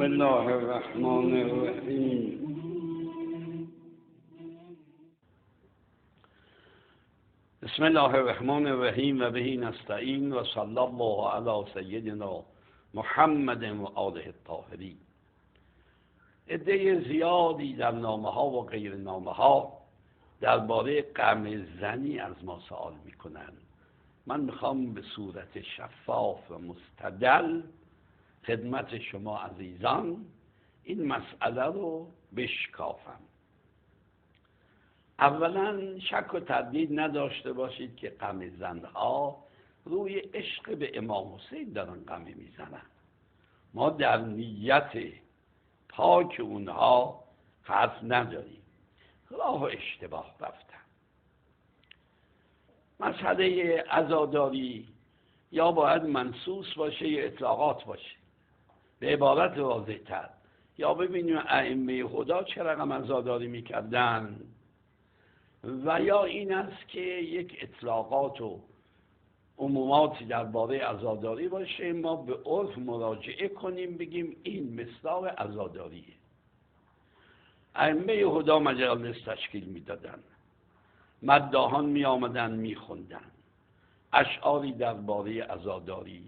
بسم الله الرحمن الرحیم. بسم الله الرحمن الرحیم و بهی نستعین و صلی الله علی سیدنا محمد و آله الطاهرین. عده زیادی در نامه ها و غیر نامه ها درباره غم زنی از ما سوال میکنند. من میخوام به صورت شفاف و مستدل خدمت شما عزیزان این مسئله رو بشکافم. اولا شک و تردید نداشته باشید که غم زنها روی عشق به امام حسین دارن غم میزنن. ما در نیت پاک اونها حرف نداریم، راه و اشتباه رفتن. مسئله عزاداری یا باید منصوص باشه یا اطلاقات باشه. به عبارت واضح تر، یا ببینیم ائمه خدا چه رقم عزاداری میکردن، و یا این است که یک اطلاقات و عموماتی درباره عزاداری باشه، ما به عرف مراجعه کنیم بگیم این مصداق عزاداریه. ائمه خدا مجالس تشکیل میدادن، مداحان می آمدن می خوندن اشعاری درباره عزاداری،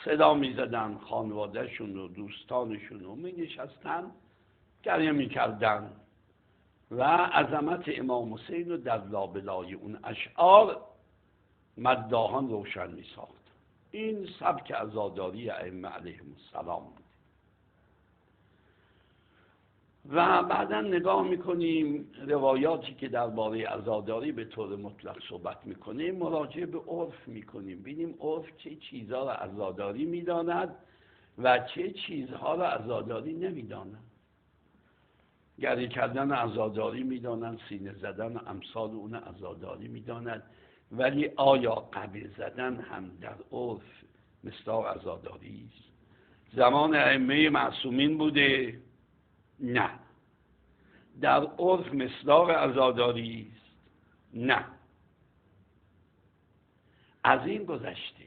صدا می زدن، خانوادهشون و دوستانشون رو می نشستن گریه می کردن و عظمت امام حسین رو در لابلای اون اشعار مداحان روشن می ساخت. این سبک عزاداری ائمه علیهم السلام بود. و بعدا نگاه میکنیم روایاتی که درباره عزاداری به طور مطلق صحبت میکنیم، مراجعه به عرف میکنیم، ببینیم عرف چه چیزها را عزاداری میداند و چه چیزها را عزاداری نمیداند. گریه کردن عزاداری میدانند، سینه زدن و امثال اون عزاداری میدانند، ولی آیا قبر زدن هم در عرف مصداق عزاداری است؟ زمان ائمه معصومین بوده؟ نه. در عرف مصداق عزاداری است؟ نه. از این گذشته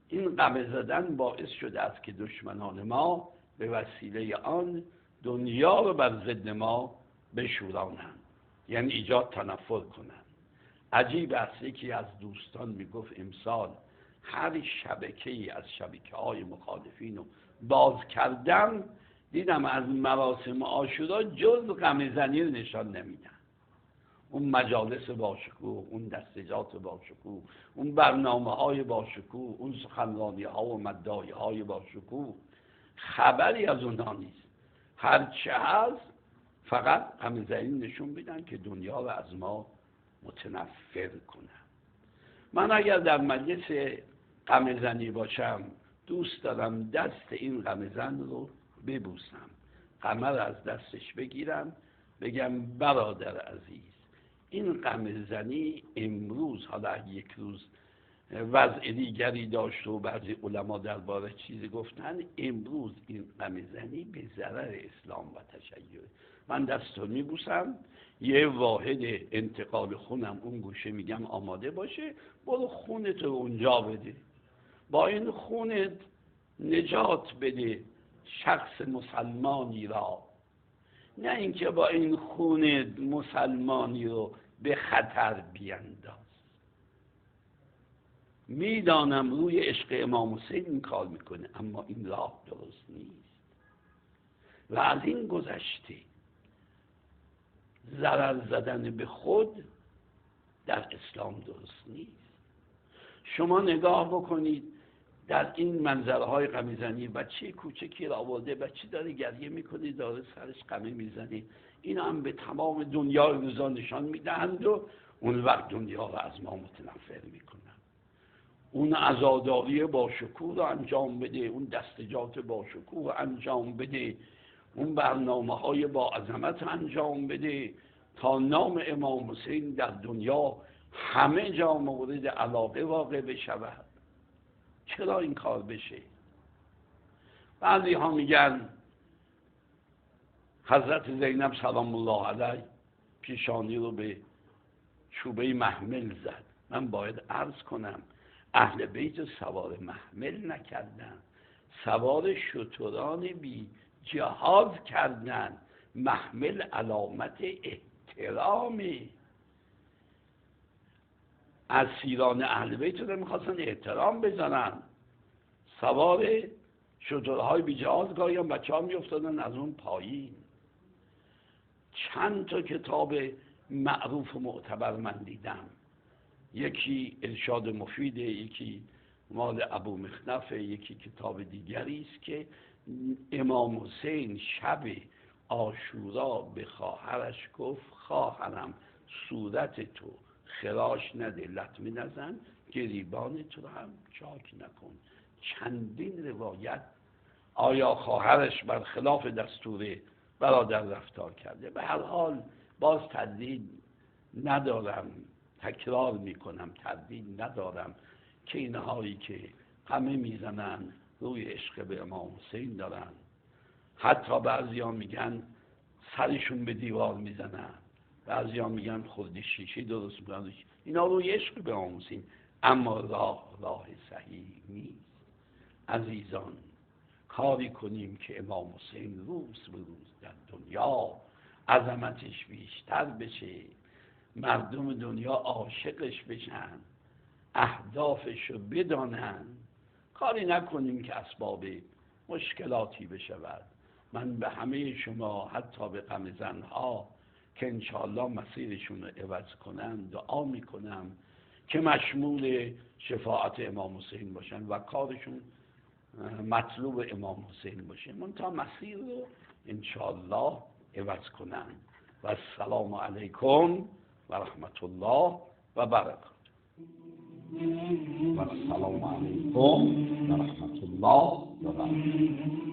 این قبر زدن باعث شده است که دشمنان ما به وسیله آن دنیا رو بر ضد ما بشورانند، یعنی ایجاد تنفر کنند. عجیب است، یکی از دوستان میگفت امسال هر شبکه‌ای از شبکه‌های مخالفین رو باز کردم، دیدم از مراسم عاشورا جز غم زنی رو نشان نمیدن. اون مجالس باشکوه، اون دستجات باشکوه، اون برنامه‌های باشکوه، اون سخنرانی‌ها و مداحی‌های باشکوه، خبری از اونها نیست. هرچه هست فقط غم زنی نشون بدن که دنیا رو از ما متنفر کنن. من اگر در مجلس غم زنی باشم دوست دارم دست این غم زن رو ببوسم، قمر از دستش بگیرم، بگم برادر عزیز، این غم زنی امروز، حالا یک روز وضع دیگری داشت و بعضی علما درباره چیزی گفتن، امروز این غم زنی به ضرر اسلام و تشیع. من دست رو میبوسم، یه واحد انتقال خونم اون گوشه، میگم آماده باشه، برو خونت رو اونجا بده، با این خونت نجات بده شخص مسلمانی را، نه اینکه با این خون مسلمانی رو به خطر بینداز. میدانم روی عشق امام حسین این کار میکنه، اما این راه درست نیست. و از این گذشته ضرر زدن به خود در اسلام درست نیست. شما نگاه بکنید در این منظرهای غم‌زنی، بچه کوچکی را آورده، بچه داره گریه میکنه، داره سرش غمه میزنه، این هم به تمام دنیا روزا نشان میدهند و اون وقت دنیا را از ما متنفر میکنن. اون عزاداری با شکوه رو انجام بده، اون دستجات با شکوه رو انجام بده، اون برنامه‌های با عظمت انجام بده تا نام امام حسین در دنیا همه جا مورد علاقه واقع بشود. چرا این کار بشه؟ بعضی ها میگن حضرت زینب سلام الله علیه پیشانی رو به چوبه محمل زد. من باید عرض کنم اهل بیت سوار محمل نکردن، سوار شتران بی جهاز کردن، محمل علامت احترامی. اسیران اهل بیت رو میخواستن احترام بزنن، سوار شترهای بی جهاز، گاهی هم بچه ها میافتادن از اون پایین. چند تا کتاب معروف و معتبر من دیدم، یکی ارشاد مفیده، یکی مال ابو مخنفه، یکی کتاب دیگری است که امام حسین شب عاشورا به خواهرش گفت خواهرم صورت تو خراش نده، لطمه نزن، گریبان تو رو هم چاک نکن. چندین روایت. آیا خواهرش برخلاف دستور برادر رفتار کرده؟ به هر حال باز تردید ندارم، تکرار میکنم، تردید ندارم که اینهایی که همه میزنن روی عشق به امام حسین دارن. حتی بعضیا میگن سرشون به دیوار میزنن، بعضیا میگن خورده شیشه درست میکنن، اینا روی عشق به امام حسین. اما راه صحیح نیست. عزیزان، کاری کنیم که امام حسین روز به روز در دنیا عظمتش بیشتر بشه، مردم دنیا عاشقش بشن، اهدافش رو بدانن. کاری نکنیم که اسباب مشکلاتی بشود. من به همه شما، حتی به غم زنها که انشاءالله مسیرشون رو عوض کنن، دعا میکنم که مشمول شفاعت امام حسین باشن و کارشون مطلوب امام حسین باشه، منتها مسیر رو انشاءالله عوض کنن. و السلام علیکم و رحمت الله و برکاته. و السلام علیکم و رحمت الله و برکاته.